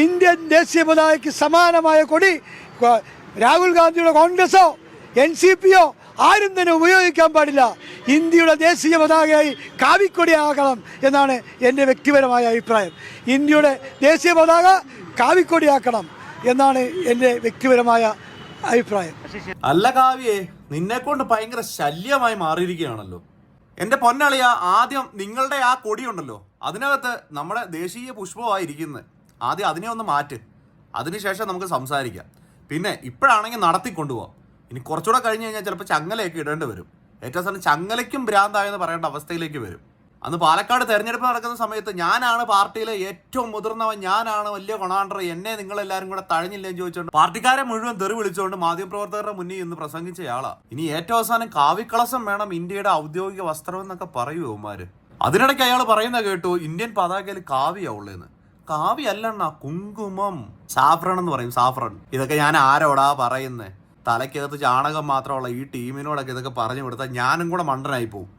Indian ദേശീയ പതാകയ്ക്ക് സമാനമായ കൊടി രാഹുൽ ഗാന്ധിയുടെ കോൺഗ്രസോ NCPയോ ആരും തന്നെ ഉപയോഗിക്കാൻ പാടില്ല. ഇന്ത്യയുടെ ദേശീയ പതാകയായി കാവിക്കൊടിയാകണം എന്നാണ് എൻ്റെ വ്യക്തിപരമായ അഭിപ്രായം. ഇന്ത്യയുടെ ദേശീയ പതാക കാവിക്കൊടിയാക്കണം എന്നാണ് എൻ്റെ വ്യക്തിപരമായ അഭിപ്രായം. അല്ല കാവ്യേ, നിന്നെ കൊണ്ട് ഭയങ്കര ശല്യമായി മാറിയിരിക്കുകയാണല്ലോ. എൻ്റെ പൊന്നളിയ, ആദ്യം നിങ്ങളുടെ ആ കൊടിയുണ്ടല്ലോ, അതിനകത്ത് നമ്മുടെ ദേശീയ പുഷ്പമായിരിക്കുന്നത്. ആദ്യം അതിനെ ഒന്ന് മാറ്റ്, അതിനുശേഷം നമുക്ക് സംസാരിക്കാം. പിന്നെ ഇപ്പോഴാണെങ്കിൽ നടത്തിക്കൊണ്ടുപോകാം. ഇനി കുറച്ചുകൂടെ കഴിഞ്ഞ് കഴിഞ്ഞാൽ ചിലപ്പോൾ ചങ്ങലയൊക്കെ ഇടേണ്ടി വരും. ഏറ്റവും അവസാനം ചങ്ങലയ്ക്കും ഭ്രാന്തായെന്ന് പറയേണ്ട അവസ്ഥയിലേക്ക് വരും. അന്ന് പാലക്കാട് തെരഞ്ഞെടുപ്പ് നടക്കുന്ന സമയത്ത് ഞാനാണ് പാർട്ടിയിലെ ഏറ്റവും മുതിർന്നവൻ, ഞാനാണ് വലിയ കൊണാണ്ടർ, എന്നെ നിങ്ങളെല്ലാവരും കൂടെ തഴഞ്ഞില്ലെന്ന് ചോദിച്ചുകൊണ്ട് പാർട്ടിക്കാരെ മുഴുവൻ തെറി വിളിച്ചുകൊണ്ട് മാധ്യമപ്രവർത്തകരുടെ മുന്നിൽ ഇന്ന് പ്രസംഗിച്ചയാളാ. ഇനി ഏറ്റവും അവസാനം കാവിക്കളസം വേണം ഇന്ത്യയുടെ ഔദ്യോഗിക വസ്ത്രം എന്നൊക്കെ പറയൂ അവന്മാര്. അതിനിടയ്ക്ക് അയാൾ പറയുന്ന കേട്ടു ഇന്ത്യൻ പതാകയിൽ കാവിയാ ഉള്ളതെന്ന്. കാവി അല്ലണ്ണ, കുങ്കുമം, സാഫ്രൺ എന്ന് പറയും, സാഫ്രൺ. ഇതൊക്കെ ഞാൻ ആരോടാ പറയുന്നേ? തലയ്ക്കകത്ത് ചാണകം മാത്രമുള്ള ഈ ടീമിനോടൊക്കെ ഇതൊക്കെ പറഞ്ഞു കൊടുത്താൽ ഞാനും കൂടെ മണ്ടനായി പോകും.